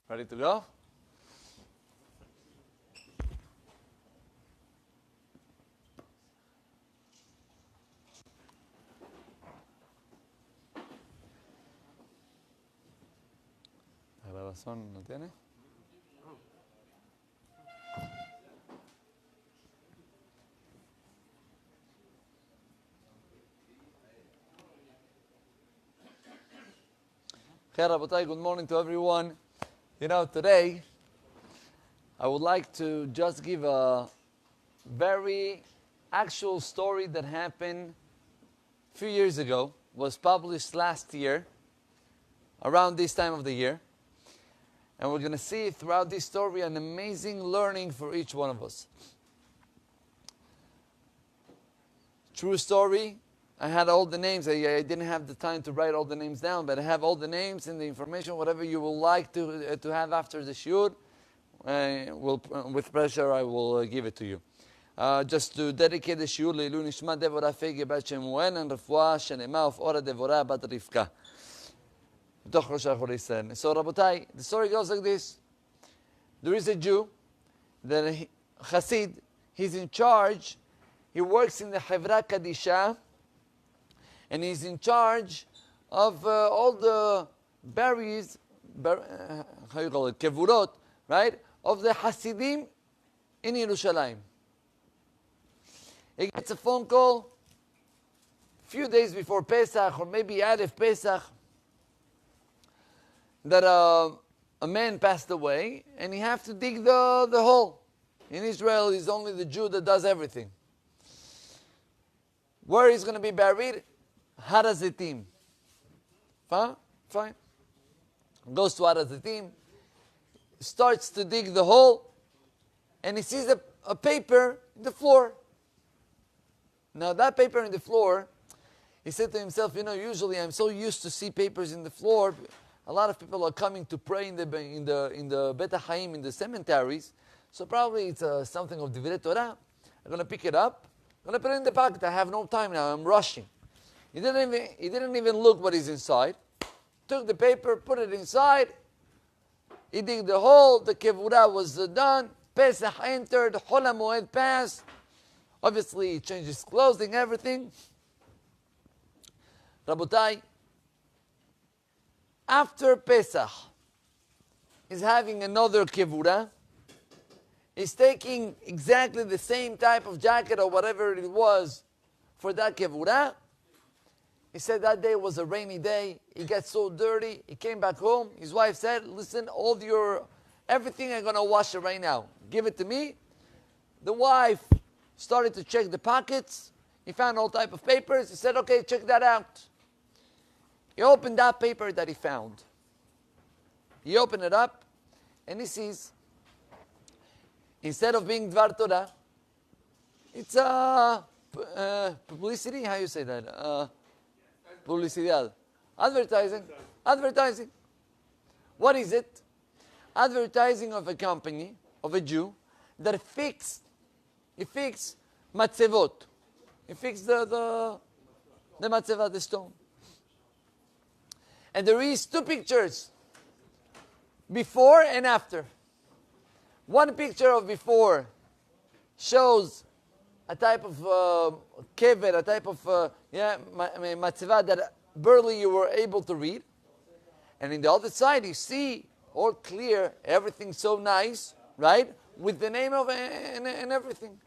Ready to go? La grabación no tiene. Okay, Rabbi, good morning to everyone. You know, today I would like to just give a very actual story that happened a few years ago, was published last year, around this time of the year. And we're going to see throughout this story an amazing learning for each one of us. True story. I had all the names. I didn't have the time to write all the names down, but I have all the names and the information, whatever you would like to have after the shiur. With pleasure, I will give it to you. Just to dedicate the shiur לעילוי נשמת דבורה פייגי בת שמואל and רפואה שלמה ופאורה דבורה בת רבקה. בתוך ראש האחורי ישראל. So, Rabotai, the story goes like this. There is a Jew, the Chassid, he's in charge. He works in the Hevra Kadisha, and he's in charge of all the berries, how you call it, kevurot, right, of the Hasidim in Yerushalayim. He gets a phone call a few days before Pesach, or maybe Aref Pesach, that a man passed away, and he have to dig the hole. In Israel, he's only the Jew that does everything. Where he's going to be buried? Har HaZitim. Fine. Goes to Har HaZitim, starts to dig the hole, and he sees a paper in the floor. Now that paper in the floor, he said to himself, you know, usually I'm so used to see papers in the floor. A lot of people are coming to pray in the Bet HaChaim, in the cemeteries. So probably it's something of Divrei Torah. I'm going to pick it up. I'm going to put it in the pocket. I have no time now. I'm rushing. He didn't even look what is inside. Took the paper, put it inside. He digged the hole. The kevurah was done. Pesach entered. Chol HaMoed passed. Obviously, he changed his clothing, everything. Rabotai, after Pesach, he's having another kevurah. He's taking exactly the same type of jacket or whatever it was for that kevurah. He said that day was a rainy day. He got so dirty. He came back home. His wife said, listen, everything I'm going to wash it right now. Give it to me. The wife started to check the pockets. He found all type of papers. He said, okay, check that out. He opened that paper that he found. He opened it up and he sees, instead of being Dvar Torah, it's publicity. How you say that? Publicidad. Advertising. What is it? Advertising of a company, of a Jew, that fixed matzevot. He fixed the matzevah, the stone. And there is two pictures, before and after. One picture of before shows a type of kever, a type of matzevah that barely you were able to read. And in the other side, you see all clear, everything so nice, right? With the name of and everything.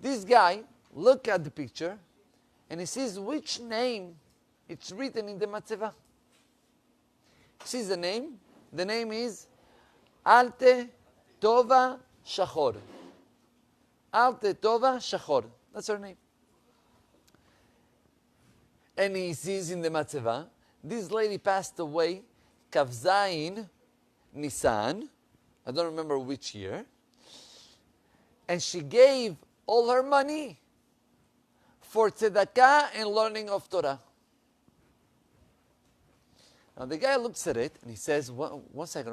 This guy look at the picture and he sees which name it's written in the matzevah. He sees the name. The name is Alte Tova Shachor. Alte Tova Shachor. That's her name. And he sees in the matzevah, this lady passed away, Kavzain Nisan, I don't remember which year, and she gave all her money for tzedakah and learning of Torah. Now the guy looks at it and he says, one second.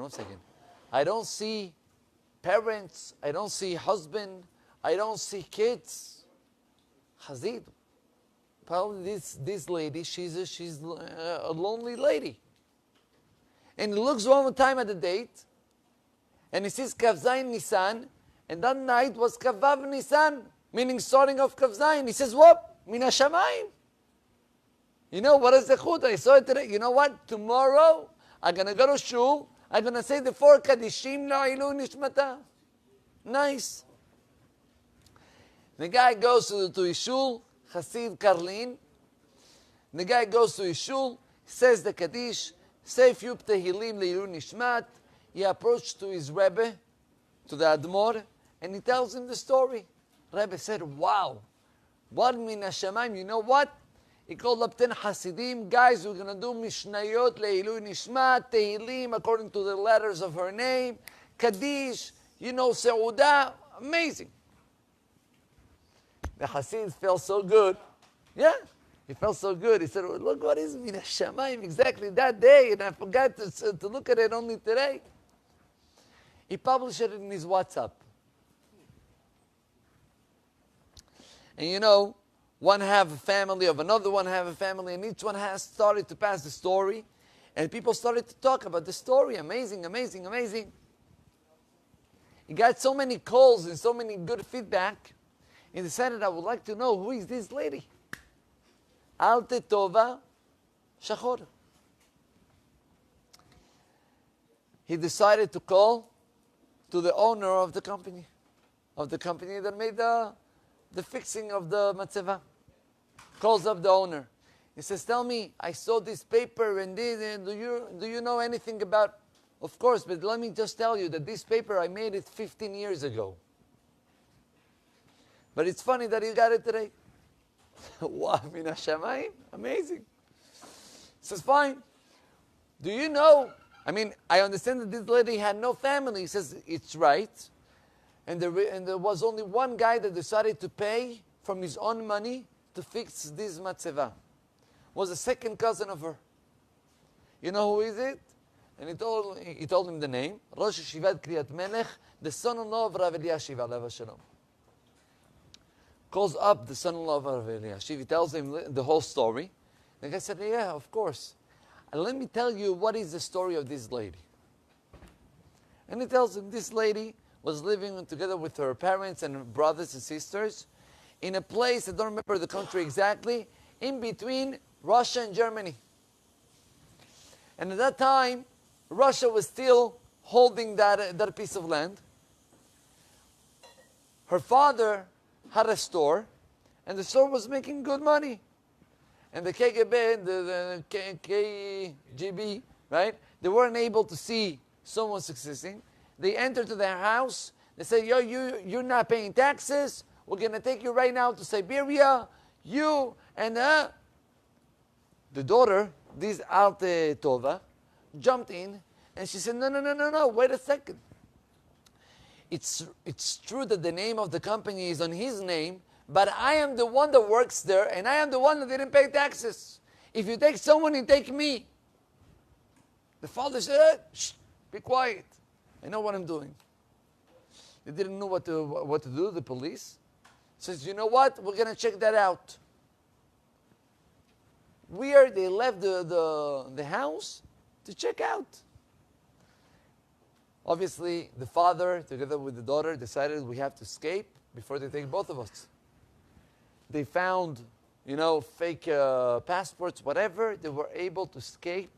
I don't see parents, I don't see husband, I don't see kids. Chazid, probably this lady, she's a lonely lady. And he looks one more time at the date, and he sees Kav Zayin Nisan, and that night was Kavav Nisan, meaning starting of Kav Zayin. He says, whoop, Min HaShamayim. You know, what is the chut? I saw it today. You know what? Tomorrow, I'm going to go to shul, I'm going to say the 4 Kadishim La'ilu Nishmata. Nice. The guy goes to his shul, Hasid Karlin. The guy goes to his shul, says the Kaddish, say a few Tehillim Le'ilu Nishmat. He approached to his Rebbe, to the Admor, and he tells him the story. Rebbe said, wow, what Min HaShamayim, you know what? He called up 10 Hasidim, guys, we're going to do Mishnayot Le'ilu Nishmat, Tehillim, according to the letters of her name, Kaddish, you know, Seudah, amazing. The Hasid felt so good. Yeah, he felt so good. He said, well, look what is Min HaShamayim exactly that day, and I forgot to look at it only today. He published it in his WhatsApp. And you know, one have a family of another one have a family, and each one has started to pass the story, and people started to talk about the story. Amazing, amazing, amazing. He got so many calls and so many good feedback. He decided, I would like to know, who is this lady? Alte Tova Shachor. He decided to call to the owner of the company that made the fixing of the matzeva. Calls up the owner. He says, tell me, I saw this paper and this, and do you know anything about? Of course, but let me just tell you that this paper, I made it 15 years ago. But it's funny that you got it today. Wow, Min HaShamayim, amazing. He says, fine. Do you know, I mean, I understand that this lady had no family. He says, it's right. And there was only one guy that decided to pay from his own money to fix this matzeva. Was a second cousin of her. You know who is it? And he told him the name. Rosh Yeshivat Kriyat Melech, the son-in-law of Rav Eliashiv, Alev Shalom. Calls up the son-in-law of Rav Eliashiv. He tells him the whole story. The guy said, yeah, of course. And let me tell you what is the story of this lady. And he tells him this lady was living together with her parents and brothers and sisters in a place, I don't remember the country exactly, in between Russia and Germany. And at that time, Russia was still holding that piece of land. Her father had a store, and the store was making good money. And the KGB, the KGB, right? They weren't able to see someone succeeding. They entered to their house. They said, yo, you're not paying taxes. We're going to take you right now to Siberia. You and the daughter, this Alte Tova, jumped in, and she said, no, wait a second. It's true that the name of the company is on his name, but I am the one that works there, and I am the one that didn't pay taxes. If you take someone, you take me. The father said, shh, be quiet. I know what I'm doing. They didn't know what to do, the police. Says, you know what? We're going to check that out. They left the house to check out. Obviously, the father, together with the daughter, decided we have to escape before they take both of us. They found, fake passports, whatever. They were able to escape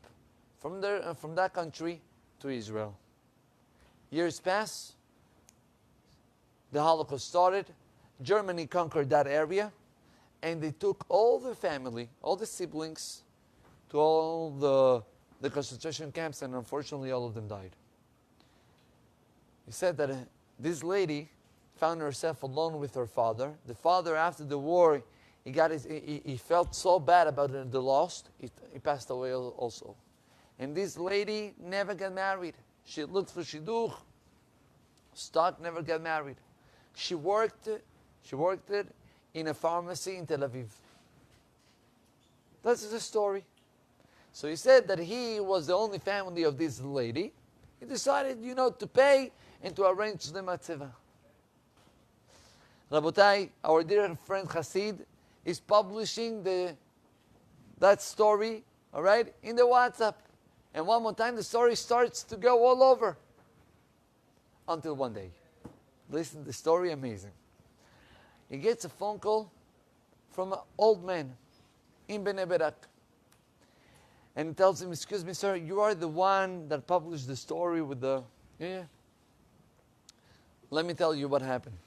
from that country to Israel. Years pass. The Holocaust started. Germany conquered that area, and they took all the family, all the siblings, to all the concentration camps, and unfortunately all of them died. He said that this lady found herself alone with her father. The father, after the war, he felt so bad about the loss, he passed away also. And this lady never got married. She looked for shidduch, stuck, never got married. She worked it in a pharmacy in Tel Aviv. That's the story. So he said that he was the only family of this lady. He decided, to pay and to arrange the matzeva. Rabotai, our dear friend Hasid, is publishing that story, all right, in the WhatsApp. And one more time, the story starts to go all over. Until one day. Listen, the story, amazing. He gets a phone call from an old man in Bnei Brak. And he tells him, excuse me, sir, you are the one that published the story with the... Yeah. Let me tell you what happened.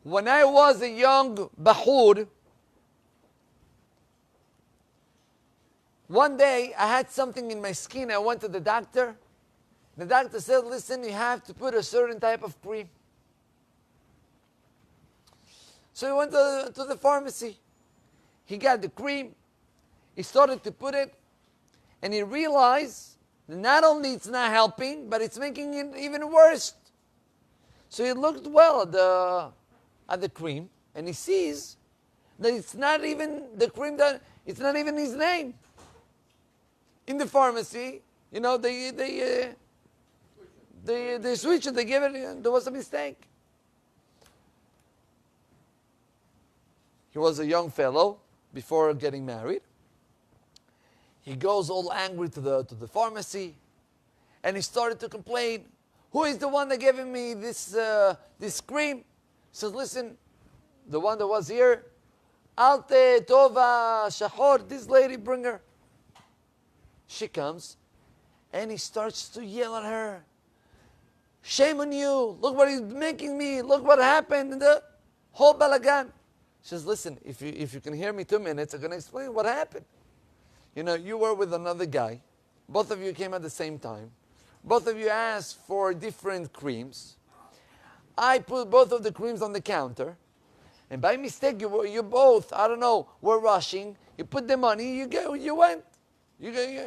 When I was a young bahur, one day I had something in my skin. I went to the doctor. The doctor said, listen, you have to put a certain type of cream. So he went to the pharmacy. He got the cream. He started to put it. And he realized that not only it's not helping, but it's making it even worse. So he looked well at the cream. And he sees that it's not even the cream, that it's not even his name. In the pharmacy, you know, they switched it, they gave it, there was a mistake. He was a young fellow before getting married. He goes all angry to the pharmacy, and he started to complain. Who is the one that gave me this cream? He says, listen, the one that was here, Alte Tova Shahor, this lady, bring her. She comes, and he starts to yell at her. Shame on you, look what he's making me, look what happened, and the whole balagan. She says, listen, if you can hear me 2 minutes, I'm going to explain what happened. You know, you were with another guy, both of you came at the same time, both of you asked for different creams. I put both of the creams on the counter, and by mistake, you both, I don't know, were rushing, you put the money, you went,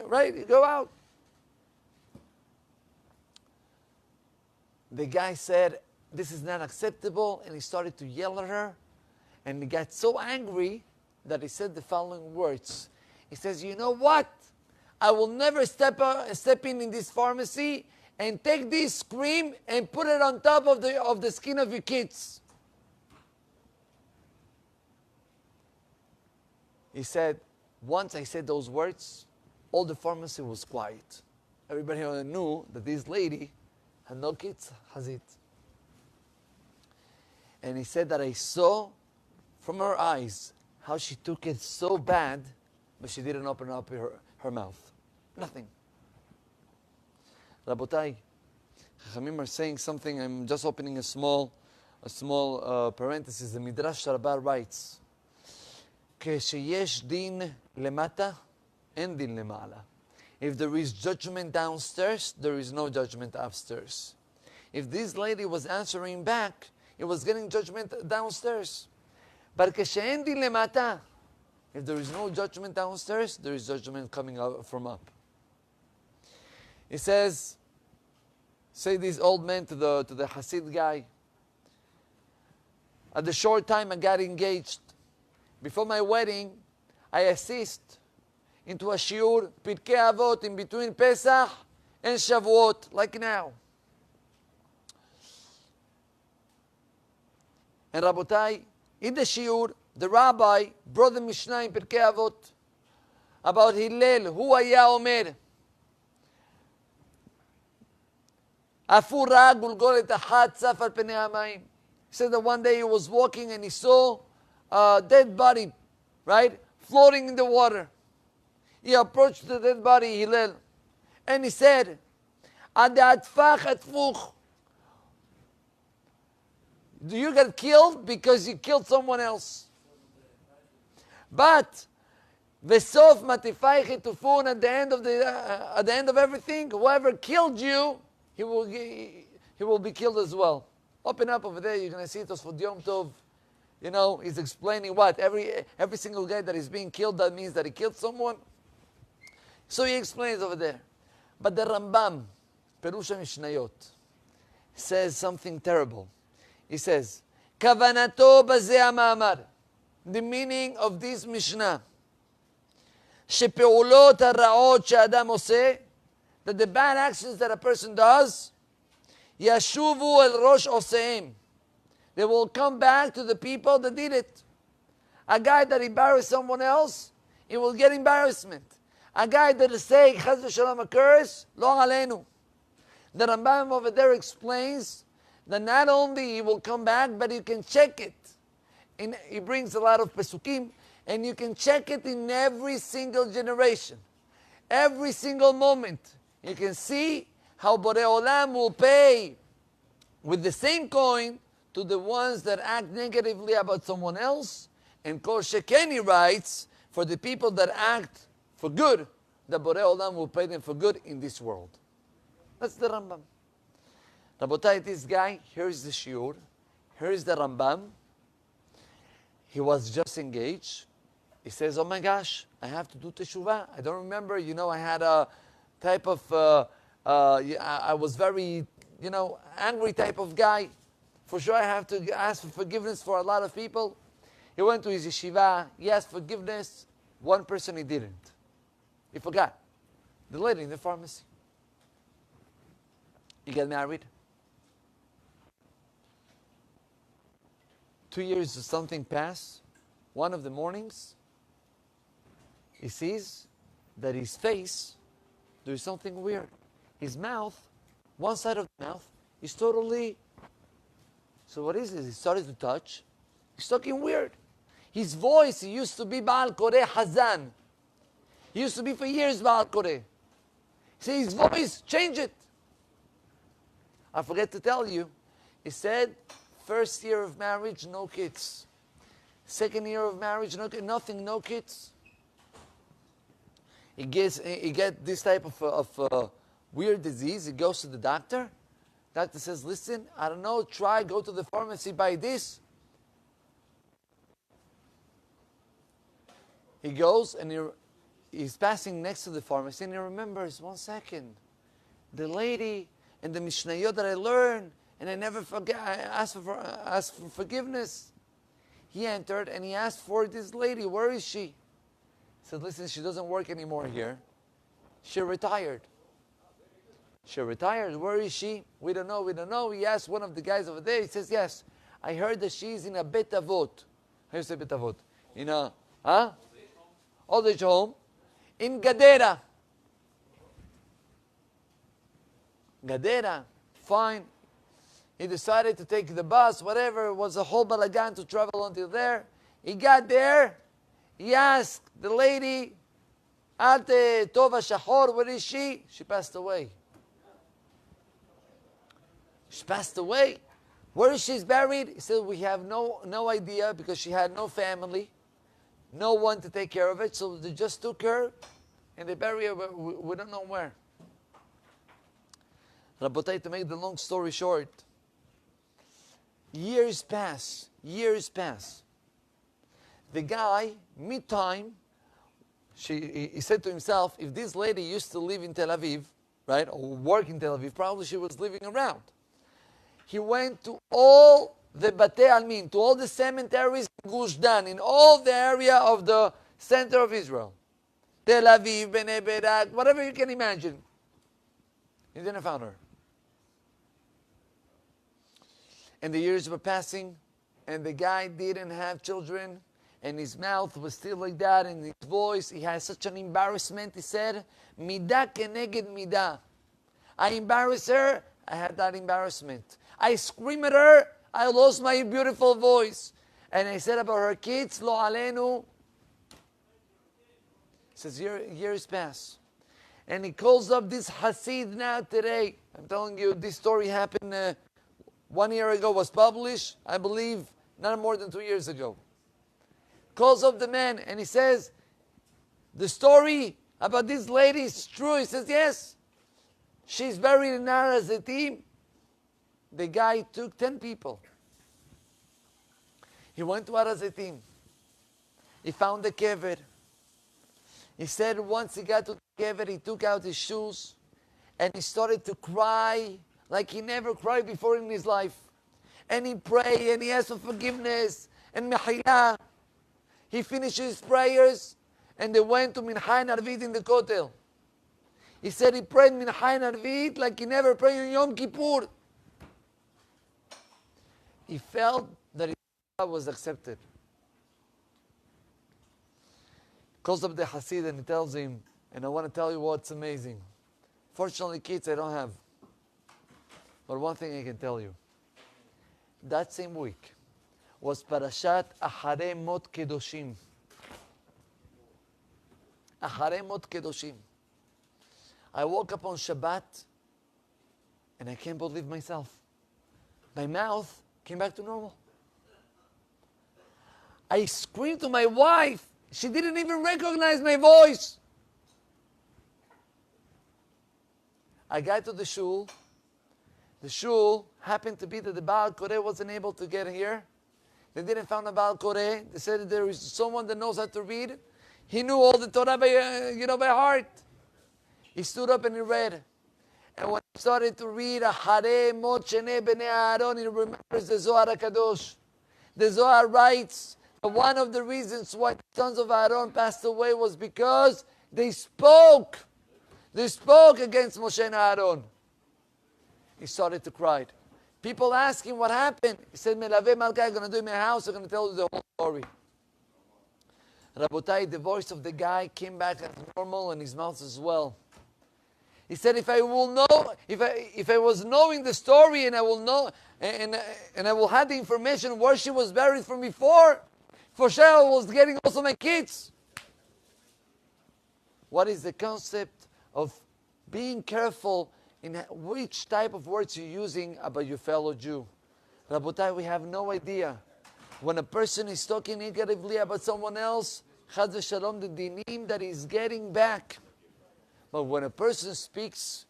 right, you go out. The guy said, this is not acceptable, and he started to yell at her, and he got so angry that he said the following words. He says, you know what? I will never step in this pharmacy and take this cream and put it on top of the skin of your kids. He said, once I said those words, all the pharmacy was quiet. Everybody knew that this lady had no kids, Hazit. And he said that I saw from her eyes how she took it so bad, but she didn't open up her mouth. Nothing. Rabotai, Chachamim are saying something. I'm just opening a small parenthesis. The Midrash Rabbi writes, כשיש דין למטה, אין דין למעלה. If there is judgment downstairs, there is no judgment upstairs. If this lady was answering back, it was getting judgment downstairs. But כשאין דין למטה, if there is no judgment downstairs, there is judgment coming out from up. He says, say this old man to the Hasid guy, at the short time I got engaged. Before my wedding, I assist into a shiur, Pirkei Avot, in between Pesach and Shavuot, like now. And Rabotai, in the shiur, the rabbi brought the Mishnah in Pirkei Avot about Hillel, who היה אומר, אפור ראה גולגולת אחת צף על פני המים. He said that one day he was walking and he saw a dead body, right, floating in the water. He approached the dead body, Hillel, and he said, "Ad'atfach atfuch." Do you get killed because you killed someone else? But Vesof matifai chitufun, at the end of everything, whoever killed you, he will be killed as well. Open up over there, you're going to see it was for Yom Tov. You know, he's explaining what? Every single guy that is being killed, that means that he killed someone. So he explains over there. But the Rambam, Perusha Mishnayot, says something terrible. He says, Kavanato bazeh ha'ma'amar. The meaning of this Mishnah, shepeulot ha'ra'ot she'adam oseh, that the bad actions that a person does, yashuvu el rosh oseim, they will come back to the people that did it. A guy that embarrassed someone else, he will get embarrassment. A guy that is saying, Chaz v'shalom, a curse, lo aleinu. The Rambam over there explains that not only he will come back, but you can check it. He brings a lot of pesukim, and you can check it in every single generation. Every single moment. You can see how Borei Olam will pay with the same coin to the ones that act negatively about someone else. And Kol Shekeni writes, for the people that act for good, the Borei Olam will pay them for good in this world. That's the Rambam. Rabotai, this guy, here's the shiur, here's the Rambam. He was just engaged. He says, oh my gosh, I have to do teshuvah. I don't remember, I had a type of, I was very, angry type of guy. For sure I have to ask for forgiveness for a lot of people. He went to his yeshiva, he asked forgiveness. One person he didn't. He forgot. The lady in the pharmacy. He got married. 2 years or something passed. One of the mornings, he sees that his face, there's something weird. His mouth, one side of the mouth, is totally... So what is this? He started to touch. He's talking weird. His voice, he used to be Baal Koreh Hazan. He used to be for years Baal Koreh. See, his voice, change it. I forget to tell you. He said, first year of marriage, no kids. Second year of marriage, nothing, no kids. He gets this type of weird disease. He goes to the doctor. Doctor says, listen, I don't know, go to the pharmacy, buy this. He goes and he's passing next to the pharmacy and he remembers, 1 second, the lady and the Mishnayot that I learned, and I never forget, I asked for forgiveness. He entered and he asked for this lady, where is she? He said, listen, she doesn't work anymore here. She retired. She retired, where is she? We don't know. He asked one of the guys over there, he says, yes, I heard that she's in a Bet Avot. How do you say Bet Avot? In a, old age home. In Gadera. Gadera, fine. He decided to take the bus, whatever. It was a whole balagan to travel until there. He got there. He asked the lady, Ate Tova Shahor, where is she? She passed away. She passed away. Where is she buried? He said, we have no idea because she had no family, no one to take care of it. So they just took her and they buried her, but we don't know where. Rabotai, to make the long story short, years pass. The guy, mid-time, he said to himself, if this lady used to live in Tel Aviv, right, or work in Tel Aviv, probably she was living around. He went to all the Batei Almin, to all the cemeteries in Gush Dan, in all the area of the center of Israel. Tel Aviv, Bnei Berak, whatever you can imagine. He didn't find her. And the years were passing, and the guy didn't have children, and his mouth was still like that, and his voice, he had such an embarrassment. He said, Midah keneged midah. I embarrass her, I had that embarrassment. I scream at her, I lost my beautiful voice. And I said about her kids, Lo alenu. He says, years pass. And he calls up this Hasid now today. I'm telling you, this story happened 1 year ago, was published, I believe, not more than 2 years ago. Calls up the man and he says, the story about this lady is true. He says, yes. She's buried in Har HaZitim. The guy took 10 people. He went to Har HaZitim. He found the kever. He said once he got to the kever, he took out his shoes and he started to cry like he never cried before in his life. And he prayed and he asked for forgiveness and mehillah. He finished his prayers and they went to Mincha and Arvit in the Kotel. He said he prayed Mincha and Arvit like he never prayed on Yom Kippur. He felt that his prayer was accepted. Calls up the Hasid and he tells him, And I want to tell you what's amazing. Fortunately, kids, I don't have. But one thing I can tell you. That same week was Parashat Acharei Mot Kedoshim. Acharei Mot Kedoshim. I woke up on Shabbat and I can't believe myself. My mouth came back to normal. I screamed to my wife. She didn't even recognize my voice. I got to the shul. The shul happened to be that the Baal Koreh wasn't able to get here. They didn't find a Baal Koreh. They said that there is someone that knows how to read. He knew all the Torah by heart. He stood up and he read. And when he started to read, Acharei Mot Shnei Bnei Aaron, he remembers the Zohar HaKadosh. The Zohar writes that one of the reasons why the sons of Aaron passed away was because they spoke. They spoke against Moshe and Aaron. He started to cry. People asked him what happened. He said, Melaveh Malka, I'm going to do in my house. I'm going to tell you the whole story. Rabotai, the voice of the guy came back as normal and his mouth as well. He said, if I will know, if I was knowing the story and I will know, and I will have the information where she was buried from before, for sure I was getting also my kids. What is the concept of being careful in which type of words you're using about your fellow Jew? Rabotai, we have no idea. When a person is talking negatively about someone else, Chaz v'shalom, the dinim that he's getting back. But when a person speaks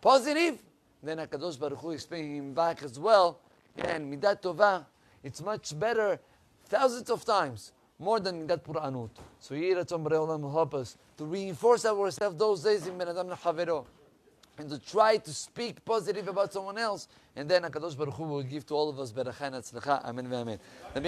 positive, then HaKadosh Baruch Hu is speaking him back as well. And Midat Tovah, it's much better, thousands of times, more than Midat Pur'anut. So Yeh Ratzon Borei Olam help us to reinforce ourselves those days in Ben Adam L'Chavero, and to try to speak positive about someone else, and then HaKadosh Baruch Hu will give to all of us Beracha and Atzlacha. Amen v'amen.